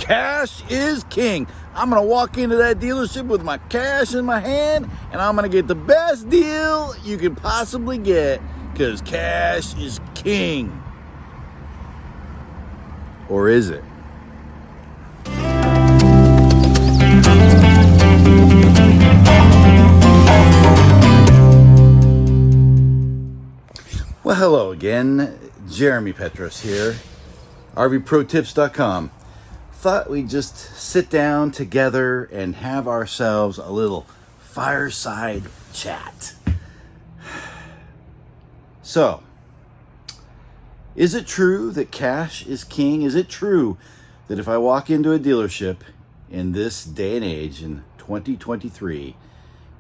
cash is king. I'm going to walk into that dealership with my cash in my hand, and I'm going to get the best deal you can possibly get, because cash is king. Or is it? Well, hello again. Jeremy Petros here, RVProTips.com. Thought we'd just sit down together and have ourselves a little fireside chat. So, is it true that cash is king? Is it true that if I walk into a dealership in this day and age, in 2023,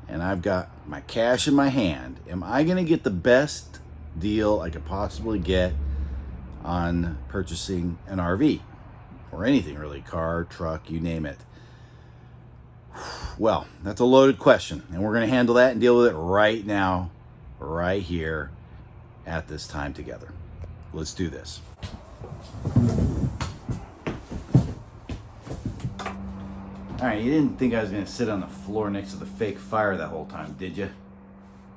and I've got my cash in my hand, am I going to get the best deal I could possibly get on purchasing an RV? Or anything really, car, truck, you name it. Well, that's a loaded question, and we're going to handle that and deal with it right now, right here, at this time together. Let's do this. All right, you didn't think I was going to sit on the floor next to the fake fire that whole time, did you?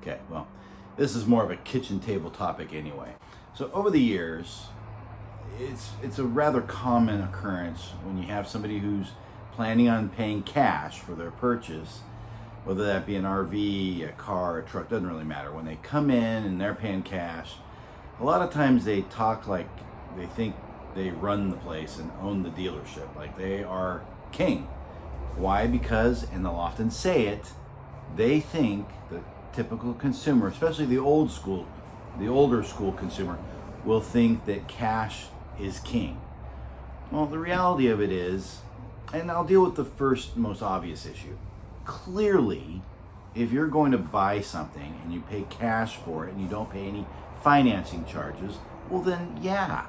Okay, well, this is more of a kitchen table topic anyway. So over the years, it's a rather common occurrence when you have somebody who's planning on paying cash for their purchase, whether that be an RV, a car, a truck, doesn't really matter. When they come in and they're paying cash, a lot of times they talk like they think they run the place and own the dealership, like they are king. Why? Because, and they'll often say it, they think the typical consumer, especially the older school consumer, will think that cash is king. Well, the reality of it is, and I'll deal with the first most obvious issue. Clearly, if you're going to buy something and you pay cash for it and you don't pay any financing charges, well then yeah,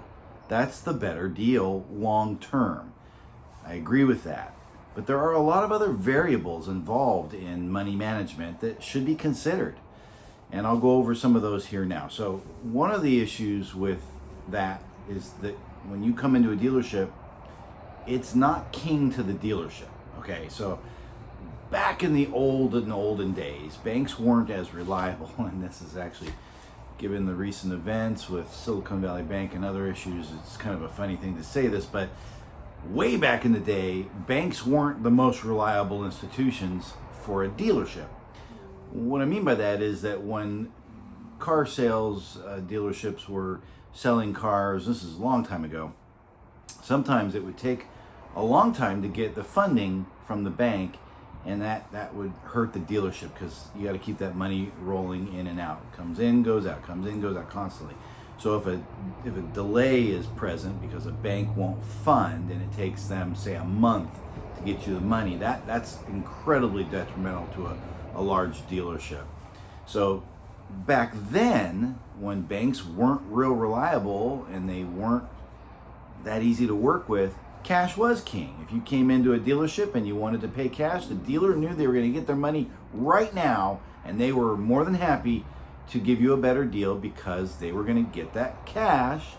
that's the better deal long term. I agree with that. But there are a lot of other variables involved in money management that should be considered. And I'll go over some of those here now. So one of the issues with that is that when you come into a dealership, it's not king to the dealership. Okay, so back in the olden days, banks weren't as reliable, and this is actually, given the recent events with Silicon Valley Bank and other issues, it's kind of a funny thing to say this, but way back in the day, banks weren't the most reliable institutions for a dealership. What I mean by that is that when car sales dealerships were selling cars, this is a long time ago, sometimes it would take a long time to get the funding from the bank, and that would hurt the dealership because you got to keep that money rolling in and out. It comes in, goes out, comes in, goes out constantly. So if a delay is present because a bank won't fund and it takes them, say, a month to get you the money, that's incredibly detrimental to a large dealership. So back then, when banks weren't real reliable and they weren't that easy to work with, cash was king. If you came into a dealership and you wanted to pay cash, the dealer knew they were going to get their money right now, and they were more than happy to give you a better deal because they were going to get that cash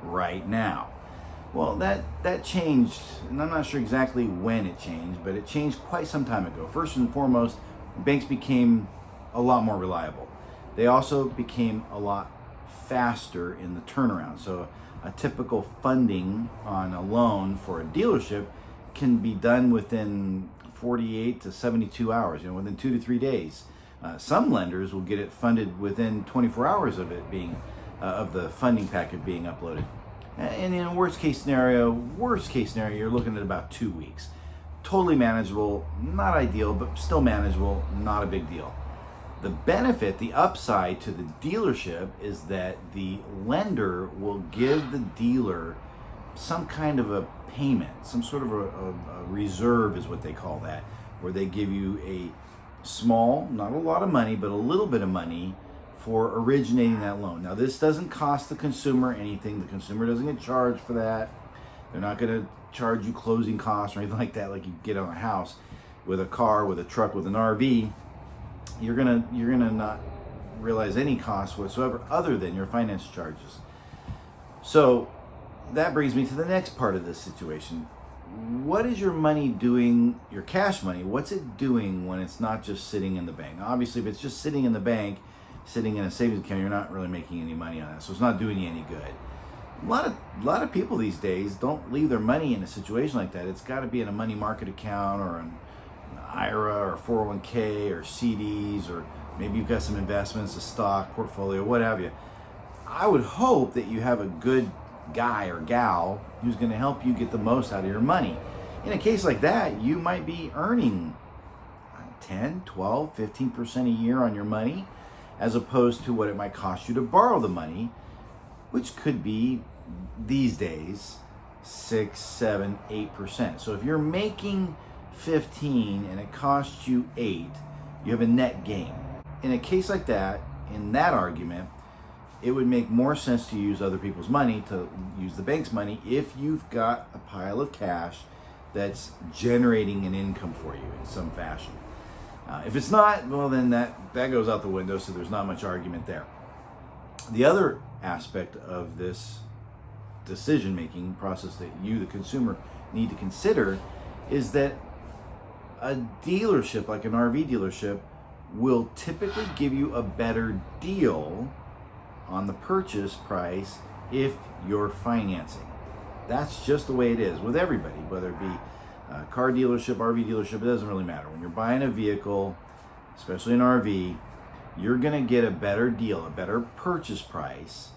right now. Well, that changed, and I'm not sure exactly when it changed, but it changed quite some time ago. First and foremost, banks became a lot more reliable. They also became a lot faster in the turnaround. So a typical funding on a loan for a dealership can be done within 48 to 72 hours, within 2 to 3 days. Some lenders will get it funded within 24 hours of it being, of the funding packet being uploaded. And in a worst case scenario, you're looking at about 2 weeks. Totally manageable, not ideal, but still manageable, not a big deal. The benefit, the upside to the dealership is that the lender will give the dealer some kind of a payment, some sort of a reserve is what they call that, where they give you a small, not a lot of money, but a little bit of money for originating that loan. Now, this doesn't cost the consumer anything. The consumer doesn't get charged for that. They're not going to charge you closing costs or anything like that, like you get on a house. With a car, with a truck, with an RV, you're gonna not realize any cost whatsoever other than your finance charges. So that brings me to the next part of this situation. what is your money doing, your cash money, what's it doing when it's not just sitting in the bank? Obviously, if it's just sitting in the bank, sitting in a savings account, you're not really making any money on it, so it's not doing you any good. A lot of people these days don't leave their money in a situation like that. It's got to be in a money market account or an IRA or 401k or CDs, or maybe you've got some investments, a stock portfolio, what have you. I would hope that you have a good guy or gal who's going to help you get the most out of your money. In a case like that, you might be earning 10, 12, 15% a year on your money, as opposed to what it might cost you to borrow the money, which could be these days 6, 7, 8%. So if you're making 15 and it costs you 8, you have a net gain. In a case like that, in that argument, it would make more sense to use other people's money, to use the bank's money, if you've got a pile of cash that's generating an income for you in some fashion. If it's not, well, then that goes out the window, so there's not much argument there. The other aspect of this decision-making process that you, the consumer, need to consider is that a dealership, like an RV dealership, will typically give you a better deal on the purchase price if you're financing. That's just the way it is with everybody, whether it be a car dealership, RV dealership, it doesn't really matter. When you're buying a vehicle, especially an RV, you're going to get a better deal, a better purchase price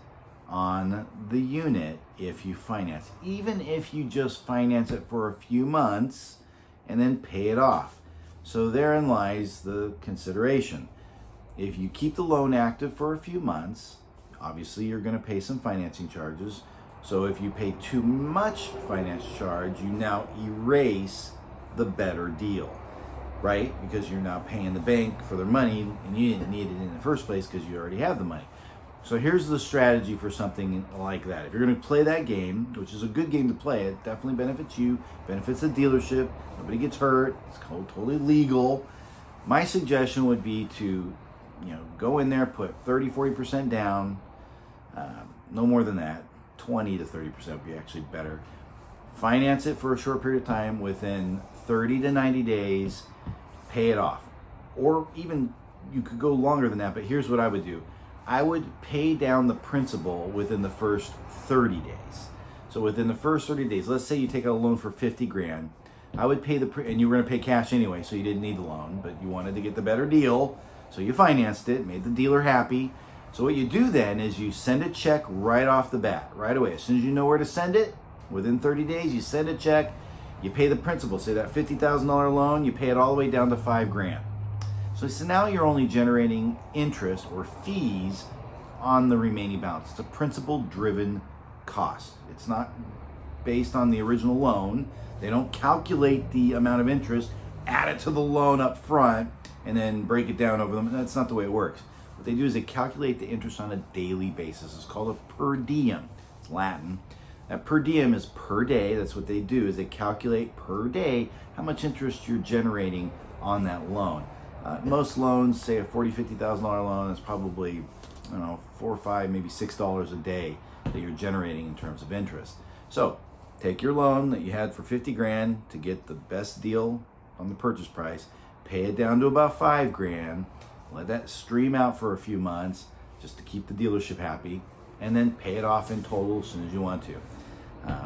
on the unit if you finance, even if you just finance it for a few months and then pay it off. So therein lies the consideration. If you keep the loan active for a few months, obviously you're going to pay some financing charges. So if you pay too much finance charge, you now erase the better deal, right? Because you're now paying the bank for their money and you didn't need it in the first place because you already have the money. So here's the strategy for something like that. If you're going to play that game, which is a good game to play, it definitely benefits you, benefits the dealership, nobody gets hurt, it's totally legal. My suggestion would be to, go in there, put 30, 40% down, no more than that. 20 to 30% would be actually better. Finance it for a short period of time. Within 30 to 90 days, pay it off. Or even you could go longer than that, but here's what I would do. I would pay down the principal within the first 30 days. So within the first 30 days, let's say you take out a loan for 50 grand. I would pay and you were going to pay cash anyway, so you didn't need the loan, but you wanted to get the better deal. So you financed it, made the dealer happy. So what you do then is you send a check right off the bat, right away. As soon as you know where to send it, within 30 days, you send a check, you pay the principal. Say that $50,000 loan, you pay it all the way down to $5 grand. So now you're only generating interest or fees on the remaining balance. It's a principal-driven cost. It's not based on the original loan. They don't calculate the amount of interest, add it to the loan up front, and then break it down over them. That's not the way it works. What they do is they calculate the interest on a daily basis. It's called a per diem. It's Latin. That per diem is per day. That's what they do, is they calculate per day how much interest you're generating on that loan. Most loans, say a $40,000, $50,000 loan, is probably, $4 or $5, maybe $6 a day that you're generating in terms of interest. So take your loan that you had for 50 grand to get the best deal on the purchase price, pay it down to about 5 grand, let that stream out for a few months just to keep the dealership happy, and then pay it off in total as soon as you want to.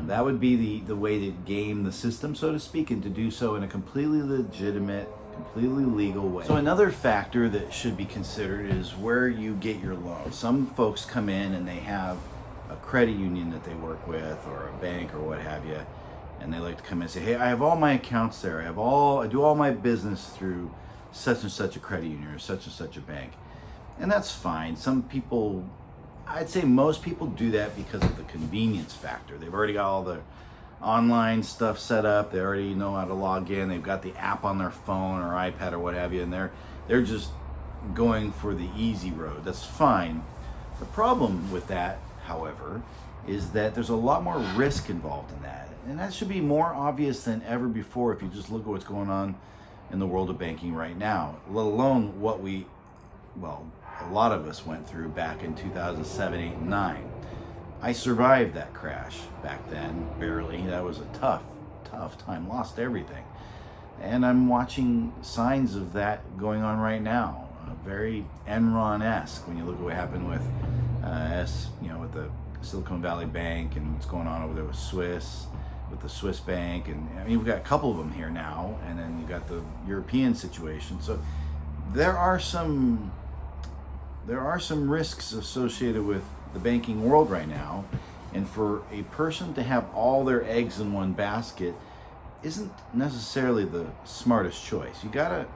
That would be the way to game the system, so to speak, and to do so in a completely legitimate, completely legal way. So another factor that should be considered is where you get your loan. Some folks come in and they have a credit union that they work with, or a bank or what have you, and they like to come in and say, hey, I have all my accounts there. I do all my business through such and such a credit union or such and such a bank. And that's fine. Some people, I'd say most people do that because of the convenience factor. They've already got all the online stuff set up. They already know how to log in. They've got the app on their phone or iPad or what have you, and they're just going for the easy road. That's fine. The problem with that, however, is that there's a lot more risk involved in that. And that should be more obvious than ever before if you just look at what's going on in the world of banking right now, let alone what a lot of us went through back in 2007, 8, and 9. I survived that crash back then, barely. That was a tough tough time, lost everything. And I'm watching signs of that going on right now. Very Enron-esque when you look at what happened with with the Silicon Valley Bank and what's going on over there with the Swiss Bank, and I mean we've got a couple of them here now, and then you've got the European situation. So there are some risks associated with the banking world right now, and for a person to have all their eggs in one basket isn't necessarily the smartest choice. You gotta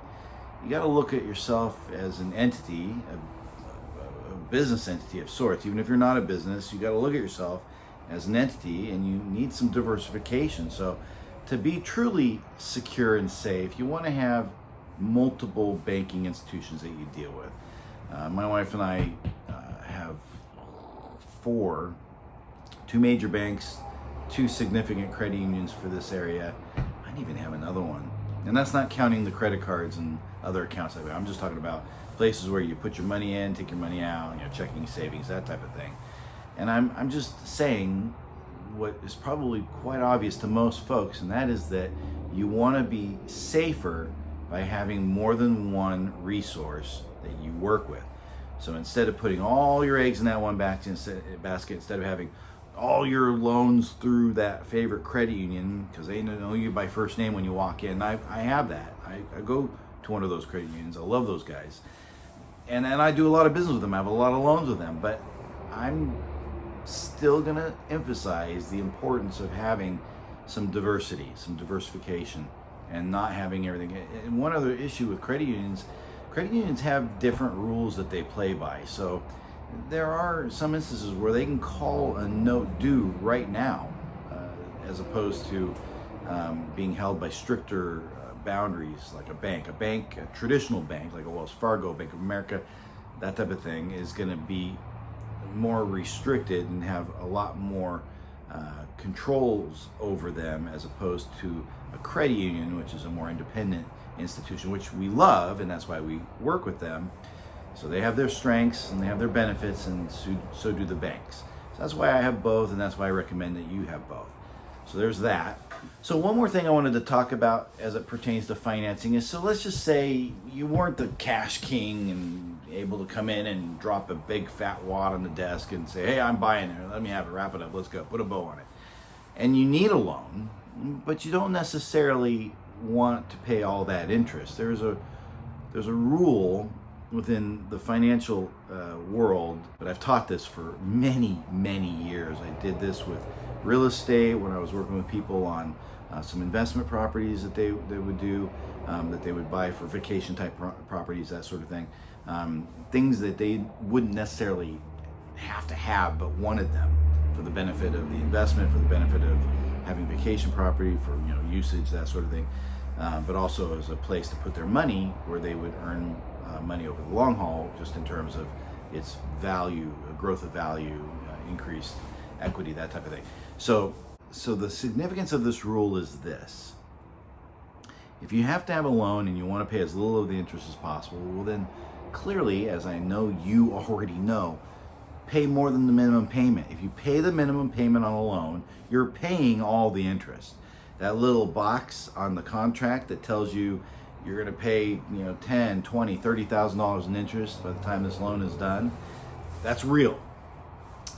look at yourself as an entity, a business entity of sorts. Even if you're not a business, you gotta look at yourself as an entity, and you need some diversification. So to be truly secure and safe, you want to have multiple banking institutions that you deal with. My wife and I have two major banks, two significant credit unions for this area. I might even have another one. And that's not counting the credit cards and other accounts. I'm just talking about places where you put your money in, take your money out, checking, savings, that type of thing. And I'm just saying what is probably quite obvious to most folks, and that is that you want to be safer by having more than one resource that you work with. So instead of putting all your eggs in that one basket, instead of having all your loans through that favorite credit union, because they know you by first name when you walk in. I have that. I go to one of those credit unions. I love those guys. And I do a lot of business with them. I have a lot of loans with them. But I'm still going to emphasize the importance of having some diversity, some diversification, and not having everything. And one other issue with credit unions have different rules that they play by. So there are some instances where they can call a note due right now, as opposed to being held by stricter boundaries, like a traditional bank like a Wells Fargo, Bank of America, that type of thing is going to be more restricted and have a lot more controls over them, as opposed to a credit union, which is a more independent institution, which we love, and that's why we work with them. So they have their strengths and they have their benefits, and so do the banks. So that's why I have both, and that's why I recommend that you have both. So there's that. So one more thing I wanted to talk about as it pertains to financing is, so let's just say you weren't the cash king and able to come in and drop a big fat wad on the desk and say, hey, I'm buying it, let me have it, wrap it up, let's go, put a bow on it. And you need a loan, but you don't necessarily want to pay all that interest. There's a rule within the financial world, but I've taught this for many years. I did this with real estate when I was working with people on some investment properties that they would do, that they would buy for vacation type properties, that sort of thing. Things that they wouldn't necessarily have to have, but wanted them for the benefit of the investment, for the benefit of having vacation property, for usage, that sort of thing. But also as a place to put their money where they would earn money over the long haul, just in terms of its value, growth of value, increased equity, that type of thing. So the significance of this rule is this: if you have to have a loan and you want to pay as little of the interest as possible, well then clearly, as I know you already know, pay more than the minimum payment. If you pay the minimum payment on a loan, you're paying all the interest. That little box on the contract that tells you you're going to pay, $10, $20, $30,000 in interest by the time this loan is done, that's real.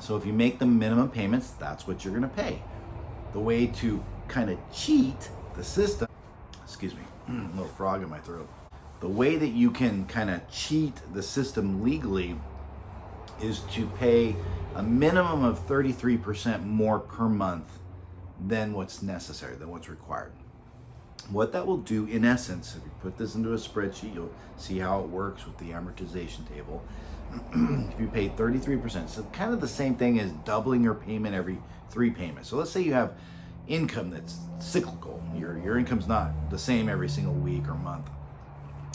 So if you make the minimum payments, that's what you're going to pay. The way to kind of cheat the system, excuse me, a little frog in my throat. The way that you can kind of cheat the system legally is to pay a minimum of 33% more per month than what's necessary, than what's required. What that will do, in essence, if you put this into a spreadsheet, you'll see how it works with the amortization table. If you pay 33%, so kind of the same thing as doubling your payment every 3 payments. So let's say you have income that's cyclical. Your income's not the same every single week or month.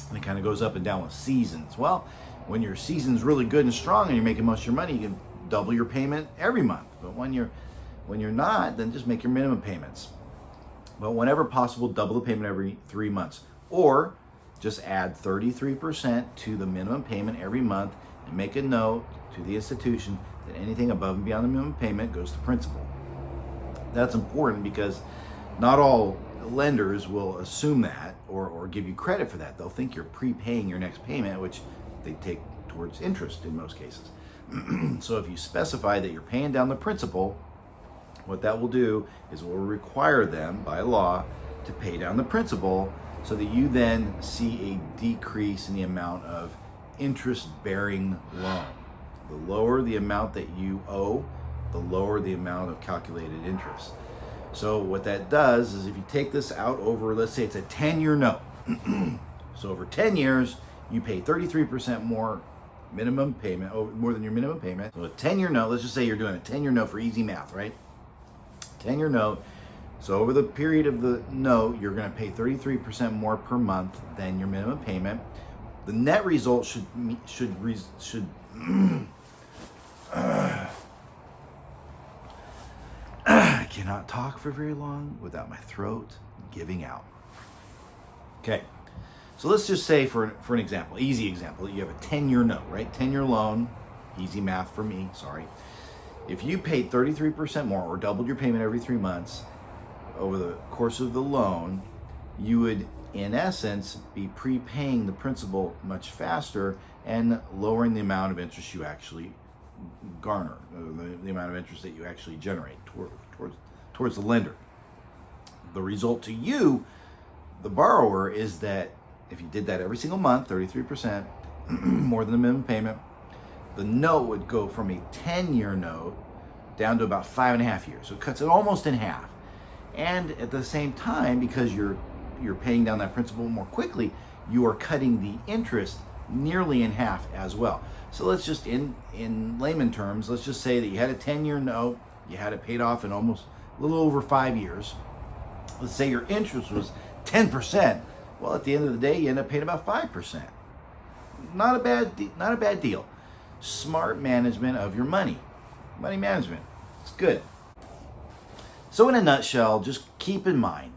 And it kind of goes up and down with seasons. Well, when your season's really good and strong and you're making most of your money, you can double your payment every month. But when you're not, then just make your minimum payments. But whenever possible, double the payment every 3 months. Or just add 33% to the minimum payment every month and make a note to the institution that anything above and beyond the minimum payment goes to principal. That's important because Not all lenders will assume that or give you credit for that. They'll think you're prepaying your next payment, which they take towards interest in most cases. So if you specify that you're paying down the principal, what that will do is it will require them by law to pay down the principal, so that you then see a decrease in the amount of interest-bearing loan. The lower the amount that you owe, the lower the amount of calculated interest. So what that does is if you take this out over, let's say it's a 10-year note. So over 10 years, you pay 33% more minimum payment, more than your minimum payment. So a 10-year note, let's just say you're doing a 10-year note for easy math, right? 10-year note. So over the period of the note, you're going to pay 33% more per month than your minimum payment. The net result I cannot talk for very long without my throat giving out. Okay, so let's just say for an example, easy example, you have a 10-year note, right? 10-year loan, easy math for me, sorry. If you paid 33% more or doubled your payment every 3 months over the course of the loan, you would, in essence, be prepaying the principal much faster and lowering the amount of interest you actually garner, the amount of interest that you actually generate towards the lender. The result to you, the borrower, is that if you did that every single month, 33% more than the minimum payment, the note would go from a 10-year note down to about 5.5 years. So it cuts it almost in half. And at the same time, because you're paying down that principal more quickly, you are cutting the interest nearly in half as well. So let's just, in layman terms, let's just say that you had a 10-year note, you had it paid off in almost a little over 5 years. Let's say your interest was 10%. Well, at the end of the day, you end up paying about 5%. Not a bad deal. Smart management of your money. Money management. It's good. So in a nutshell, just keep in mind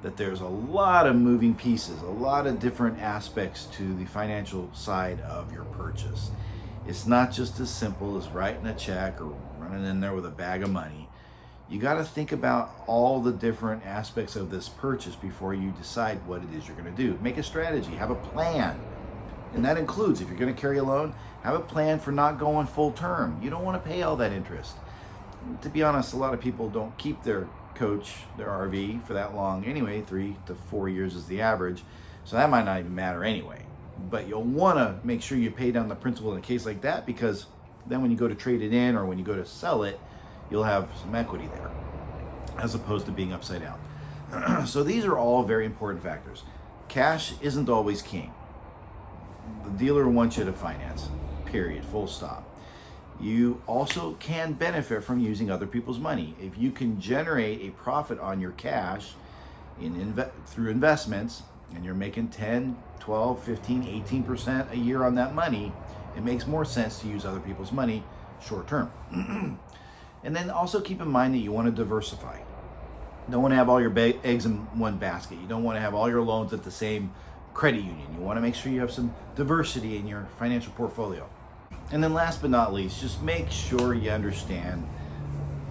that there's a lot of moving pieces, a lot of different aspects to the financial side of your purchase. It's not just as simple as writing a check or running in there with a bag of money. You got to think about all the different aspects of this purchase before you decide what it is you're going to do. Make a strategy, have a plan. And that includes, if you're going to carry a loan, have a plan for not going full term. You don't want to pay all that interest. To be honest, a lot of people don't keep their coach, their RV, for that long anyway. 3 to 4 years is the average. So that might not even matter anyway. But you'll want to make sure you pay down the principal in a case like that, because then when you go to trade it in or when you go to sell it, you'll have some equity there, as opposed to being upside down. So these are all very important factors. Cash isn't always king. The dealer wants you to finance, period, full stop. You also can benefit from using other people's money. If you can generate a profit on your cash through investments, and you're making 10, 12, 15, 18% a year on that money, it makes more sense to use other people's money short term. And then also keep in mind that you want to diversify. You don't want to have all your eggs in one basket. You don't want to have all your loans at the same credit union. You want to make sure you have some diversity in your financial portfolio. And then last but not least, just make sure you understand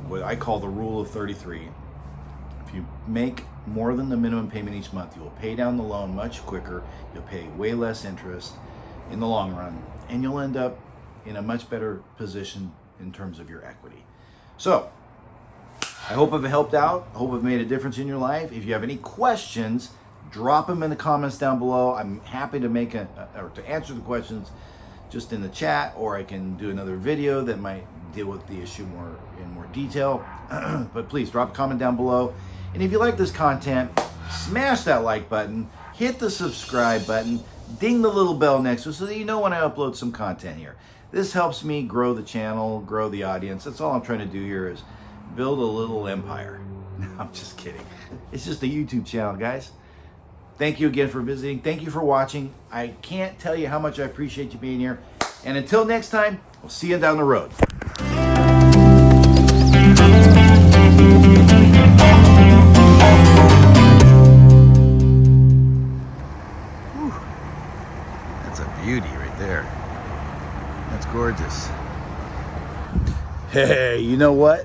what I call the rule of 33. If you make more than the minimum payment each month, you will pay down the loan much quicker. You'll pay way less interest in the long run, and you'll end up in a much better position in terms of your equity. So, I hope I've helped out. I hope I've made a difference in your life. If you have any questions, drop them in the comments down below. I'm happy to to answer the questions just in the chat, or I can do another video that might deal with the issue in more detail. But please drop a comment down below. And if you like this content, smash that like button, hit the subscribe button, ding the little bell next to it so that you know when I upload some content here. This helps me grow the channel, grow the audience. That's all I'm trying to do here, is build a little empire. No, I'm just kidding. It's just a YouTube channel, guys. Thank you again for visiting. Thank you for watching. I can't tell you how much I appreciate you being here. And until next time, we'll see you down the road. Whew. That's a beauty right there. That's gorgeous. Hey, you know what?